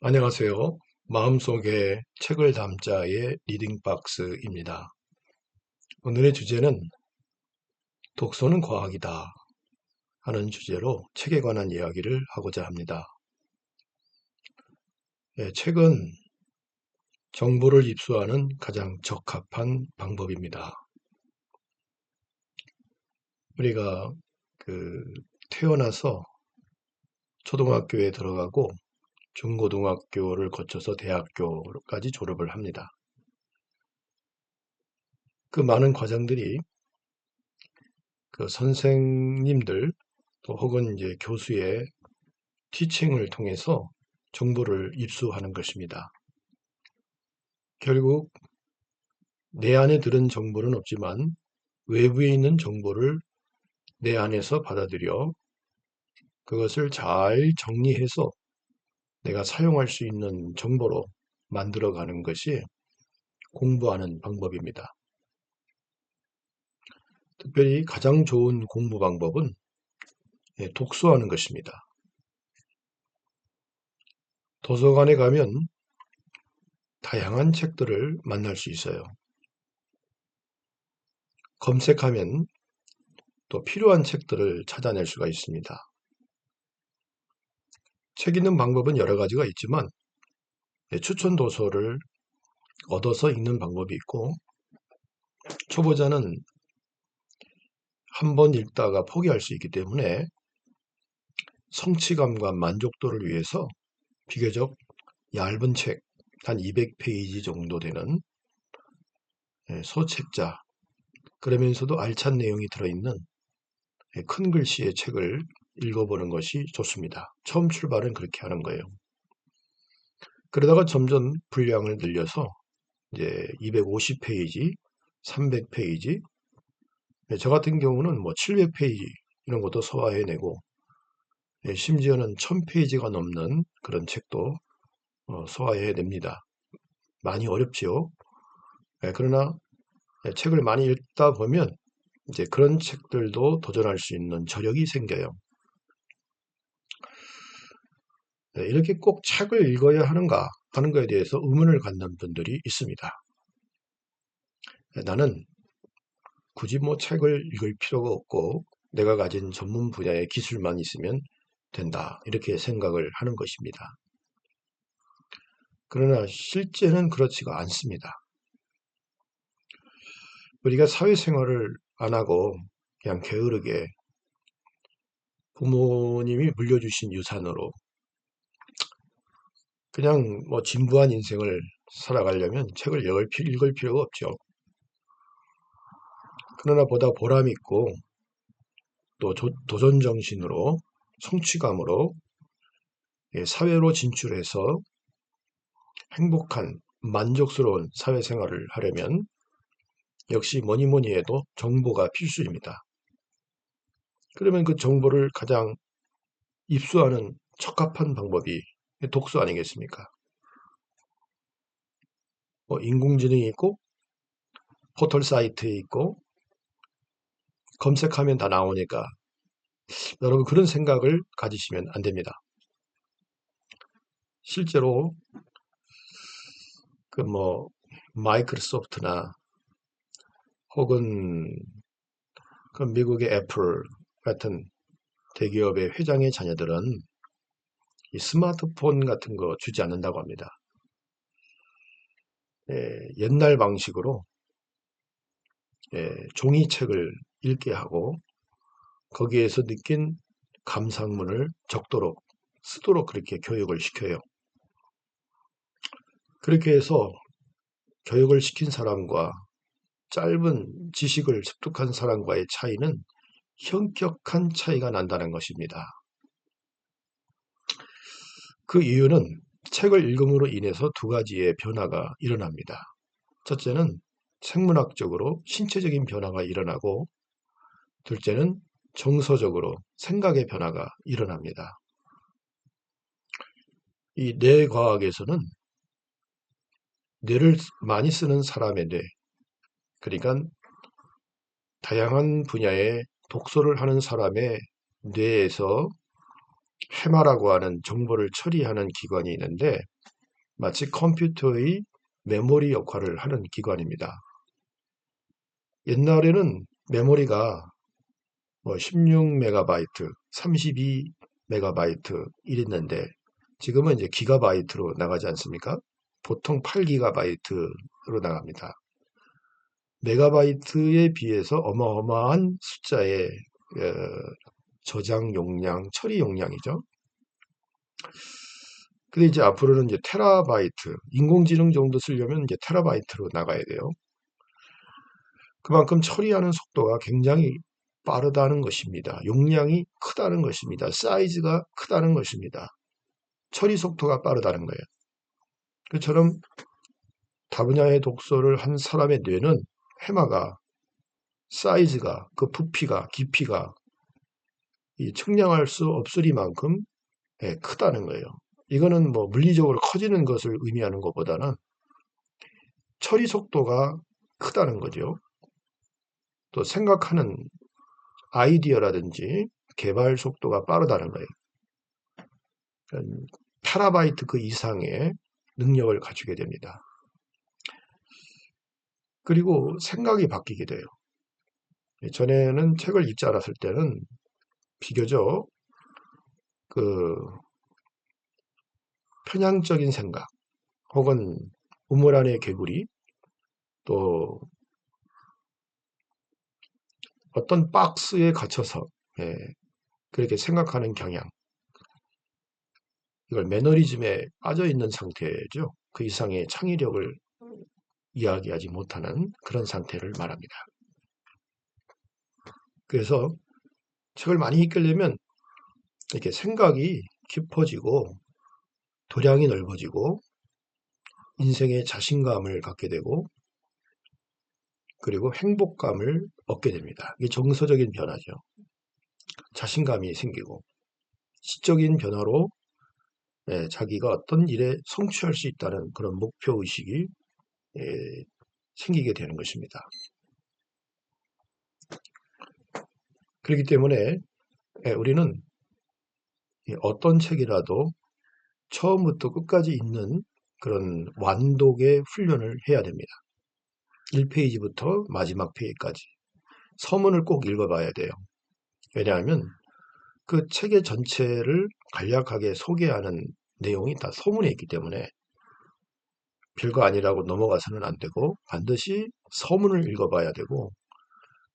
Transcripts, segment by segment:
안녕하세요. 마음속에 책을 담자의 리딩박스입니다. 오늘의 주제는 독서는 과학이다 하는 주제로 책에 관한 이야기를 하고자 합니다. 책은 정보를 입수하는 가장 적합한 방법입니다. 우리가 그 태어나서 초등학교에 들어가고 중고등학교를 거쳐서 대학교까지 졸업을 합니다. 그 많은 과정들이 그 선생님들 또 혹은 이제 교수의 티칭을 통해서 정보를 입수하는 것입니다. 결국 내 안에 들은 정보는 없지만 외부에 있는 정보를 내 안에서 받아들여 그것을 잘 정리해서 내가 사용할 수 있는 정보로 만들어가는 것이 공부하는 방법입니다. 특별히 가장 좋은 공부 방법은 독서하는 것입니다. 도서관에 가면 다양한 책들을 만날 수 있어요. 검색하면 또 필요한 책들을 찾아낼 수가 있습니다. 책 읽는 방법은 여러 가지가 있지만 추천 도서를 얻어서 읽는 방법이 있고, 초보자는 한 번 읽다가 포기할 수 있기 때문에 성취감과 만족도를 위해서 비교적 얇은 책, 한 200페이지 정도 되는 소책자, 그러면서도 알찬 내용이 들어있는 큰 글씨의 책을 읽어보는 것이 좋습니다. 처음 출발은 그렇게 하는 거예요. 그러다가 점점 분량을 늘려서 이제 250페이지, 300페이지, 저 같은 경우는 뭐 700페이지 이런 것도 소화해내고, 심지어는 1000페이지가 넘는 그런 책도 소화해야 됩니다. 많이 어렵지요. 그러나 책을 많이 읽다 보면 이제 그런 책들도 도전할 수 있는 저력이 생겨요. 이렇게 꼭 책을 읽어야 하는가 하는 것에 대해서 의문을 갖는 분들이 있습니다. 나는 굳이 뭐 책을 읽을 필요가 없고 내가 가진 전문 분야의 기술만 있으면 된다, 이렇게 생각을 하는 것입니다. 그러나 실제는 그렇지가 않습니다. 우리가 사회생활을 안 하고 그냥 게으르게 부모님이 물려주신 유산으로 그냥 뭐 진부한 인생을 살아가려면 책을 읽을 필요가 없죠. 그러나 보다 보람 있고 또 도전 정신으로 성취감으로 사회로 진출해서 행복한 만족스러운 사회생활을 하려면 역시 뭐니 뭐니 해도 정보가 필수입니다. 그러면 그 정보를 가장 입수하는 적합한 방법이 독서 아니겠습니까? 뭐 인공지능이 있고 포털 사이트에 있고 검색하면 다 나오니까 여러분 그런 생각을 가지시면 안 됩니다. 실제로 그 뭐 마이크로소프트나 혹은 그 미국의 애플 같은 대기업의 회장의 자녀들은 이 스마트폰 같은 거 주지 않는다고 합니다. 옛날 방식으로 종이책을 읽게 하고 거기에서 느낀 감상문을 적도록 쓰도록 그렇게 교육을 시켜요. 그렇게 해서 교육을 시킨 사람과 짧은 지식을 습득한 사람과의 차이는 현격한 차이가 난다는 것입니다. 그 이유는 책을 읽음으로 인해서 두 가지의 변화가 일어납니다. 첫째는 생물학적으로 신체적인 변화가 일어나고, 둘째는 정서적으로 생각의 변화가 일어납니다. 이 뇌과학에서는 뇌를 많이 쓰는 사람의 뇌, 그러니까 다양한 분야의 독서를 하는 사람의 뇌에서 해마라고 하는 정보를 처리하는 기관이 있는데, 마치 컴퓨터의 메모리 역할을 하는 기관입니다. 옛날에는 메모리가 뭐 16메가바이트, 32메가바이트 이랬는데 지금은 이제 기가바이트로 나가지 않습니까? 보통 8기가바이트로 나갑니다. 메가바이트에 비해서 어마어마한 숫자의 저장 용량, 처리 용량이죠. 근데 이제 앞으로는 이제 테라바이트, 인공지능 정도 쓰려면 이제 테라바이트로 나가야 돼요. 그만큼 처리하는 속도가 굉장히 빠르다는 것입니다. 용량이 크다는 것입니다. 사이즈가 크다는 것입니다. 처리 속도가 빠르다는 거예요. 그처럼 다분야의 독서를 한 사람의 뇌는 해마가 사이즈가 그 부피가 깊이가 측량할 수 없으리만큼 크다는 거예요. 이거는 뭐 물리적으로 커지는 것을 의미하는 것보다는 처리 속도가 크다는 거죠. 또 생각하는 아이디어라든지 개발 속도가 빠르다는 거예요. 테라바이트 그 이상의 능력을 갖추게 됩니다. 그리고 생각이 바뀌게 돼요. 전에는 책을 읽지 않았을 때는 비교적 그 편향적인 생각 혹은 우물 안의 개구리 또 어떤 박스에 갇혀서 그렇게 생각하는 경향 이걸 매너리즘에 빠져 있는 상태죠. 그 이상의 창의력을 이야기하지 못하는 그런 상태를 말합니다. 그래서 책을 많이 읽으려면 이렇게 생각이 깊어지고 도량이 넓어지고 인생에 자신감을 갖게 되고 그리고 행복감을 얻게 됩니다. 이게 정서적인 변화죠. 자신감이 생기고 시적인 변화로 자기가 어떤 일에 성취할 수 있다는 그런 목표의식이 생기게 되는 것입니다. 그렇기 때문에 우리는 어떤 책이라도 처음부터 끝까지 읽는 그런 완독의 훈련을 해야 됩니다. 1페이지부터 마지막 페이지까지 서문을 꼭 읽어봐야 돼요. 왜냐하면 그 책의 전체를 간략하게 소개하는 내용이 다 서문에 있기 때문에 별거 아니라고 넘어가서는 안 되고 반드시 서문을 읽어봐야 되고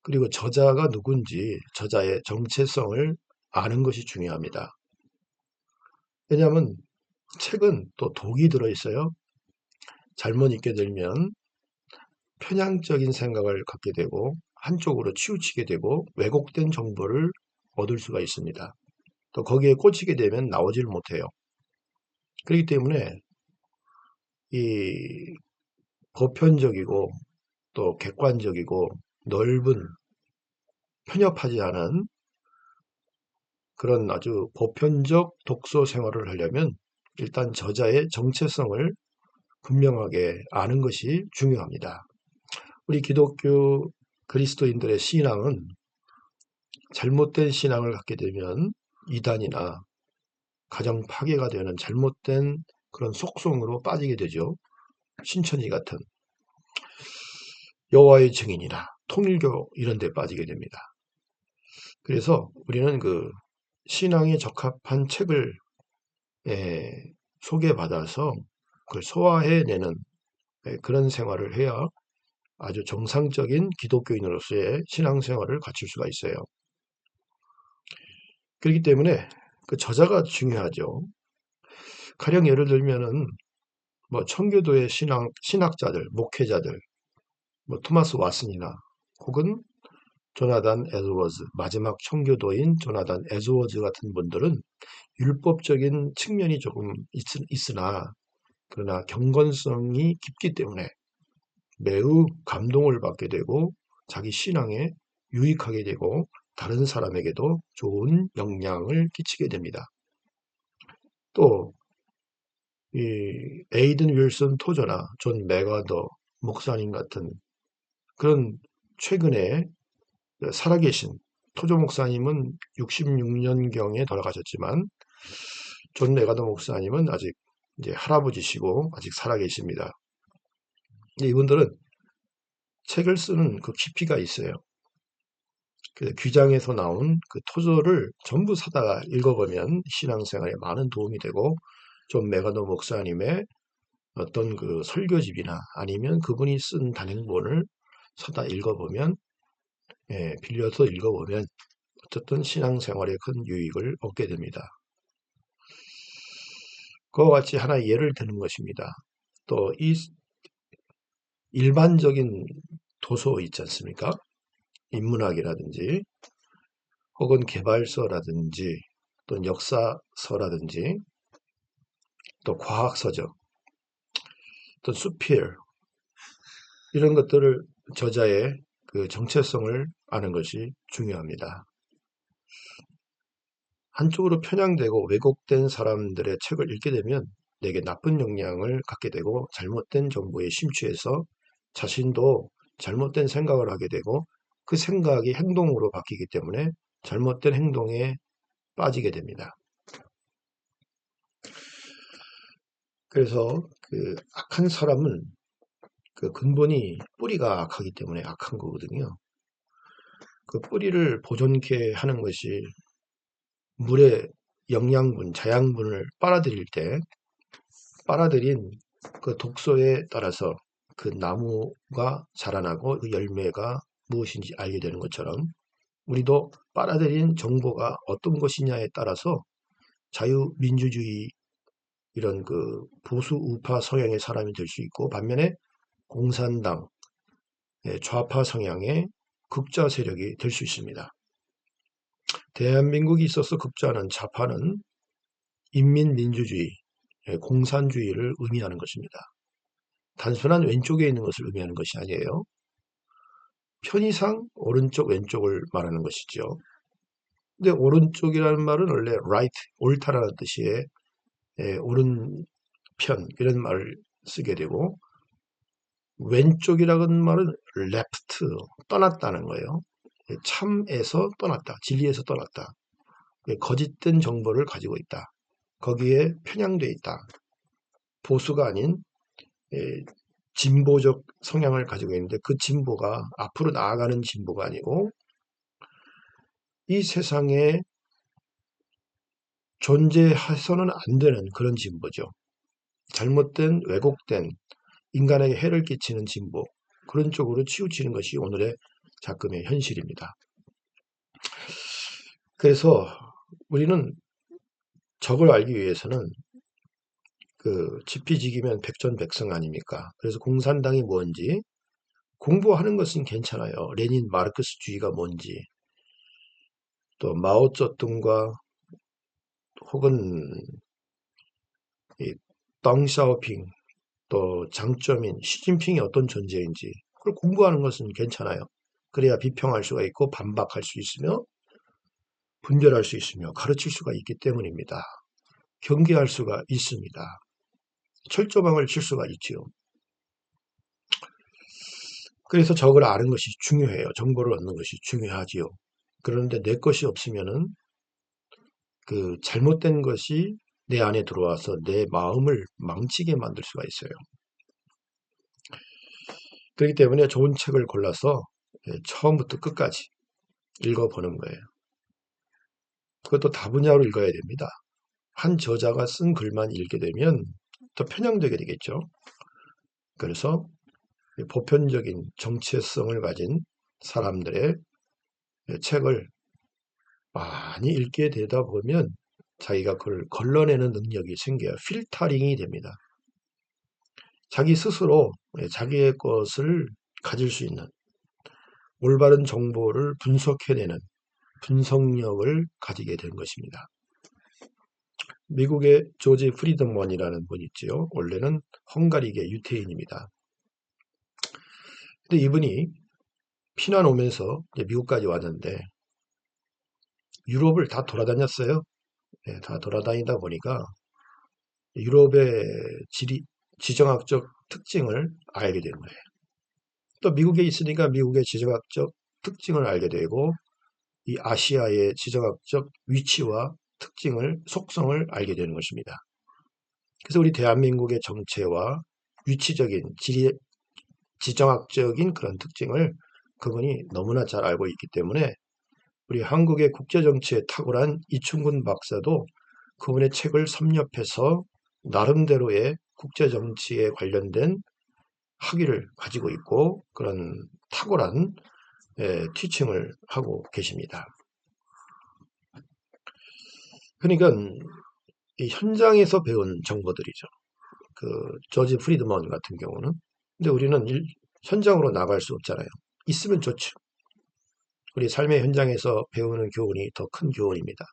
그리고 저자가 누군지 저자의 정체성을 아는 것이 중요합니다. 왜냐하면 책은 또 독이 들어있어요. 잘못 읽게 되면 편향적인 생각을 갖게 되고 한쪽으로 치우치게 되고 왜곡된 정보를 얻을 수가 있습니다. 또 거기에 꽂히게 되면 나오질 못해요. 그렇기 때문에 이 보편적이고 또 객관적이고 넓은 편협하지 않은 그런 아주 보편적 독서 생활을 하려면 일단 저자의 정체성을 분명하게 아는 것이 중요합니다. 우리 기독교 그리스도인들의 신앙은 잘못된 신앙을 갖게 되면 이단이나 가정 파괴가 되는 잘못된 그런 속성으로 빠지게 되죠. 신천지 같은 여호와의 증인이나 통일교 이런 데 빠지게 됩니다. 그래서 우리는 그 신앙에 적합한 책을 소개받아서 그걸 소화해내는 그런 생활을 해야 아주 정상적인 기독교인으로서의 신앙생활을 갖출 수가 있어요. 그렇기 때문에 그 저자가 중요하죠. 가령 예를 들면은 뭐 청교도의 신학자들, 목회자들, 뭐 토마스 왓슨이나 혹은 조나단 에드워즈, 마지막 청교도인 조나단 에드워즈 같은 분들은 율법적인 측면이 조금 있으나 그러나 경건성이 깊기 때문에 매우 감동을 받게 되고 자기 신앙에 유익하게 되고 다른 사람에게도 좋은 영향을 끼치게 됩니다. 또 이 에이든 윌슨 토저나 존 맥아더 목사님 같은 그런 최근에 살아계신 토저 목사님은 66년경에 돌아가셨지만 존 맥아더 목사님은 아직 이제 할아버지시고 아직 살아계십니다. 이분들은 책을 쓰는 그 깊이가 있어요. 그 귀장에서 나온 그 토저를 전부 사다가 읽어보면 신앙생활에 많은 도움이 되고, 존 맥아더 목사님의 어떤 그 설교집이나 아니면 그분이 쓴 단행본을 사다 읽어보면, 빌려서 읽어보면 어쨌든 신앙생활에 큰 유익을 얻게 됩니다. 그와 같이 하나의 예를 드는 것입니다. 또 이 일반적인 도서 있지 않습니까? 인문학이라든지 혹은 개발서라든지 또 역사서라든지 또 과학서적 또 수필 이런 것들을 저자의 그 정체성을 아는 것이 중요합니다. 한쪽으로 편향되고 왜곡된 사람들의 책을 읽게 되면 내게 나쁜 영향을 갖게 되고 잘못된 정보에 심취해서 자신도 잘못된 생각을 하게 되고 그 생각이 행동으로 바뀌기 때문에 잘못된 행동에 빠지게 됩니다. 그래서 그 악한 사람은 그 근본이 뿌리가 악하기 때문에 악한 거거든요. 그 뿌리를 보존케 하는 것이 물의 영양분, 자양분을 빨아들일 때 빨아들인 그 독소에 따라서 그 나무가 자라나고 그 열매가 무엇인지 알게 되는 것처럼 우리도 빨아들인 정보가 어떤 것이냐에 따라서 자유민주주의 이런 그 보수 우파 성향의 사람이 될 수 있고, 반면에 공산당 좌파 성향의 극좌 세력이 될 수 있습니다. 대한민국이 있어서 극좌는 좌파는 인민민주주의, 공산주의를 의미하는 것입니다. 단순한 왼쪽에 있는 것을 의미하는 것이 아니에요. 편의상 오른쪽 왼쪽을 말하는 것이죠. 근데 오른쪽이라는 말은 원래 right, 옳다라는 뜻이에요. 오른편 이런 말을 쓰게 되고, 왼쪽이라는 말은 left, 떠났다는 거예요. 참에서 떠났다, 진리에서 떠났다. 거짓된 정보를 가지고 있다. 거기에 편향돼 있다. 보수가 아닌 진보적 성향을 가지고 있는데 그 진보가 앞으로 나아가는 진보가 아니고 이 세상에 존재해서는 안 되는 그런 진보죠. 잘못된 왜곡된 인간에게 해를 끼치는 진보, 그런 쪽으로 치우치는 것이 오늘의 작금의 현실입니다. 그래서 우리는 적을 알기 위해서는 그 지피지기면 백전백승 아닙니까? 그래서 공산당이 뭔지 공부하는 것은 괜찮아요. 레닌 마르크스주의가 뭔지, 또 마오쩌둥과 혹은 이 덩샤오핑, 또 장쩌민, 시진핑이 어떤 존재인지 그걸 공부하는 것은 괜찮아요. 그래야 비평할 수가 있고 반박할 수 있으며 분별할 수 있으며 가르칠 수가 있기 때문입니다. 경계할 수가 있습니다. 철조망을 칠 수가 있지요. 그래서 적을 아는 것이 중요해요. 정보를 얻는 것이 중요하지요. 그런데 내 것이 없으면은 그 잘못된 것이 내 안에 들어와서 내 마음을 망치게 만들 수가 있어요. 그렇기 때문에 좋은 책을 골라서 처음부터 끝까지 읽어보는 거예요. 그것도 다분야로 읽어야 됩니다. 한 저자가 쓴 글만 읽게 되면 더 편향되게 되겠죠. 그래서 보편적인 정체성을 가진 사람들의 책을 많이 읽게 되다 보면 자기가 그걸 걸러내는 능력이 생겨요. 필터링이 됩니다. 자기 스스로 자기의 것을 가질 수 있는 올바른 정보를 분석해내는 분석력을 가지게 된 것입니다. 미국의 조지 프리드먼이라는 분이 있지요. 원래는 헝가리계 유태인입니다. 근데 이분이 피난 오면서 미국까지 왔는데 유럽을 다 돌아다녔어요. 다 돌아다니다 보니까 유럽의 지정학적 특징을 알게 된 거예요. 또 미국에 있으니까 미국의 지정학적 특징을 알게 되고 이 아시아의 지정학적 위치와 특징을 속성을 알게 되는 것입니다. 그래서 우리 대한민국의 정체와 위치적인 지정학적인 그런 특징을 그분이 너무나 잘 알고 있기 때문에 우리 한국의 국제정치에 탁월한 이충근 박사도 그분의 책을 섭렵해서 나름대로의 국제정치에 관련된 학위를 가지고 있고 그런 탁월한 티칭을 하고 계십니다. 그러니까 이 현장에서 배운 정보들이죠. 그 조지 프리드먼 같은 경우는. 근데 우리는 현장으로 나갈 수 없잖아요. 있으면 좋죠. 우리 삶의 현장에서 배우는 교훈이 더 큰 교훈입니다.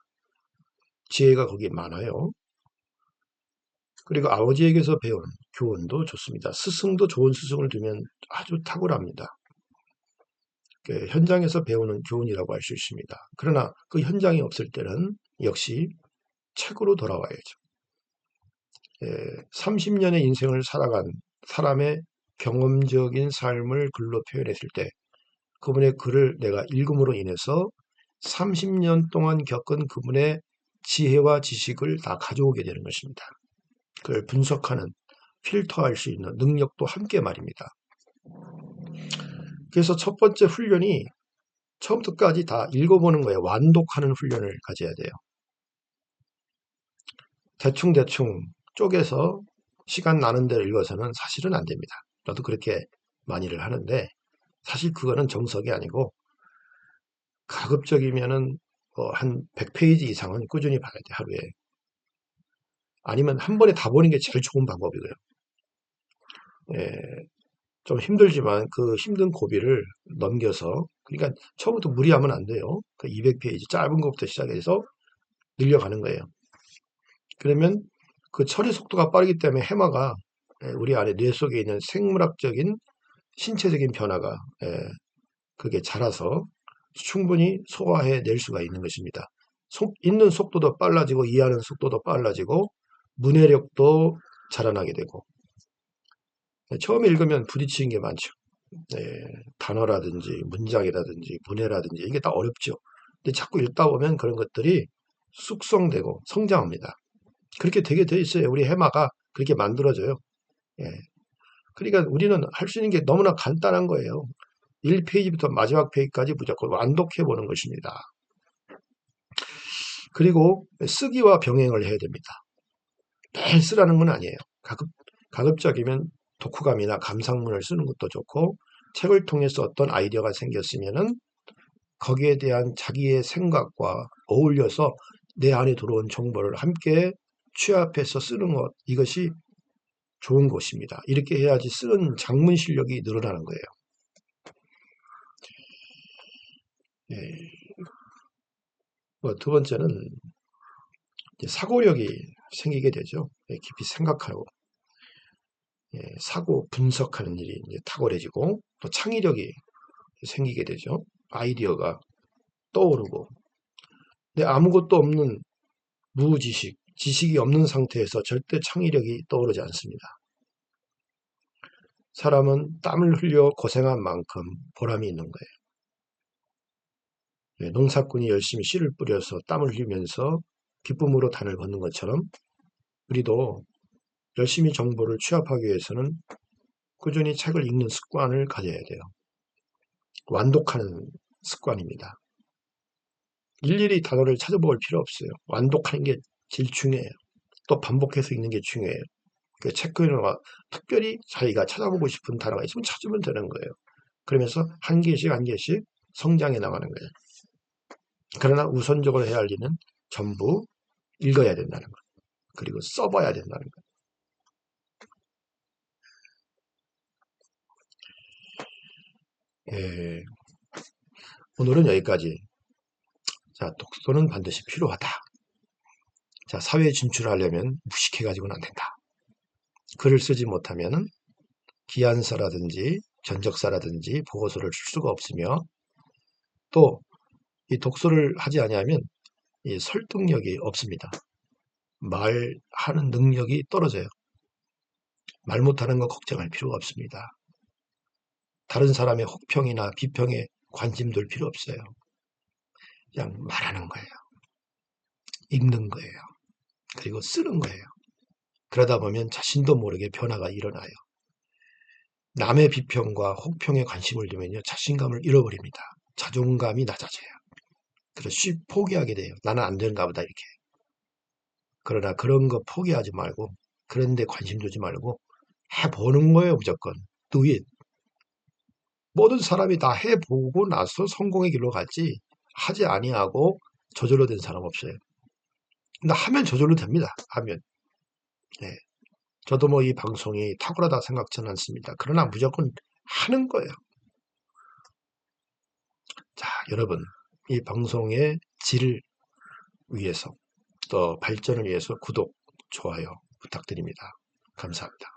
지혜가 거기 많아요. 그리고 아버지에게서 배운 교훈도 좋습니다. 스승도 좋은 스승을 두면 아주 탁월합니다. 현장에서 배우는 교훈이라고 할 수 있습니다. 그러나 그 현장이 없을 때는 역시 책으로 돌아와야죠. 30년의 인생을 살아간 사람의 경험적인 삶을 글로 표현했을 때 그분의 글을 내가 읽음으로 인해서 30년 동안 겪은 그분의 지혜와 지식을 다 가져오게 되는 것입니다. 그걸 분석하는, 필터할 수 있는 능력도 함께 말입니다. 그래서 첫 번째 훈련이 처음부터까지 다 읽어보는 거예요. 완독하는 훈련을 가져야 돼요. 대충대충 쪼개서 시간 나는 대로 읽어서는 사실은 안 됩니다. 저도 그렇게 많이를 하는데 사실 그거는 정석이 아니고 가급적이면은 한 100페이지 이상은 꾸준히 봐야 돼, 하루에. 아니면 한 번에 다 보는 게 제일 좋은 방법이고요. 예, 좀 힘들지만 그 힘든 고비를 넘겨서, 그러니까 처음부터 무리하면 안 돼요. 그 200페이지 짧은 것부터 시작해서 늘려가는 거예요. 그러면 그 처리 속도가 빠르기 때문에 해마가 우리 안에 뇌 속에 있는 생물학적인 신체적인 변화가 그게 자라서 충분히 소화해 낼 수가 있는 것입니다. 읽는 속도도 빨라지고 이해하는 속도도 빨라지고 문해력도 자라나게 되고 처음에 읽으면 부딪히는 게 많죠. 단어라든지 문장이라든지 문해라든지 이게 다 어렵죠. 근데 자꾸 읽다 보면 그런 것들이 숙성되고 성장합니다. 그렇게 되게 돼 있어요. 우리 해마가 그렇게 만들어져요. 예. 그러니까 우리는 할 수 있는 게 너무나 간단한 거예요. 1페이지부터 마지막 페이지까지 무조건 완독해 보는 것입니다. 그리고 쓰기와 병행을 해야 됩니다. 매일 쓰라는 건 아니에요. 가급적이면 독후감이나 감상문을 쓰는 것도 좋고 책을 통해서 어떤 아이디어가 생겼으면은 거기에 대한 자기의 생각과 어울려서 내 안에 들어온 정보를 함께 취합해서 쓰는 것, 이것이 좋은 것입니다. 이렇게 해야지 쓰는 작문 실력이 늘어나는 거예요. 예. 두 번째는 사고력이 생기게 되죠. 깊이 생각하고 사고 분석하는 일이 이제 탁월해지고 또 창의력이 생기게 되죠. 아이디어가 떠오르고. 근데 아무것도 없는 무지식, 지식이 없는 상태에서 절대 창의력이 떠오르지 않습니다. 사람은 땀을 흘려 고생한 만큼 보람이 있는 거예요. 농사꾼이 열심히 씨를 뿌려서 땀을 흘리면서 기쁨으로 단을 걷는 것처럼 우리도 열심히 정보를 취합하기 위해서는 꾸준히 책을 읽는 습관을 가져야 돼요. 완독하는 습관입니다. 일일이 단어를 찾아볼 필요 없어요. 완독하는 게 제일 중요해요. 또 반복해서 읽는 게 중요해요. 그 체크인을 특별히 자기가 찾아보고 싶은 단어가 있으면 찾으면 되는 거예요. 그러면서 한 개씩 한 개씩 성장해 나가는 거예요. 그러나 우선적으로 해야 할 일은 전부 읽어야 된다는 것. 그리고 써봐야 된다는 것. 예, 오늘은 여기까지. 자, 독서는 반드시 필요하다. 자, 사회에 진출하려면 무식해가지고는 안 된다. 글을 쓰지 못하면 기한서라든지 전적서라든지 보고서를 줄 수가 없으며 또 이 독서를 하지 아니하면 이 설득력이 없습니다. 말하는 능력이 떨어져요. 말 못하는 거 걱정할 필요가 없습니다. 다른 사람의 혹평이나 비평에 관심 둘 필요 없어요. 그냥 말하는 거예요. 읽는 거예요. 그리고 쓰는 거예요. 그러다 보면 자신도 모르게 변화가 일어나요. 남의 비평과 혹평에 관심을 두면요, 자신감을 잃어버립니다. 자존감이 낮아져요. 그래서 쉽게 포기하게 돼요. 나는 안 되는가 보다, 이렇게. 그러나 그런 거 포기하지 말고, 그런 데 관심 두지 말고, 해보는 거예요, 무조건. Do it. 모든 사람이 다 해보고 나서 성공의 길로 갔지, 하지 아니하고 저절로 된 사람 없어요. 근데 하면 저절로 됩니다. 하면. 네. 저도 뭐 이 방송이 탁월하다 생각지는 않습니다. 그러나 무조건 하는 거예요. 자, 여러분, 이 방송의 질을 위해서 또 발전을 위해서 구독, 좋아요 부탁드립니다. 감사합니다.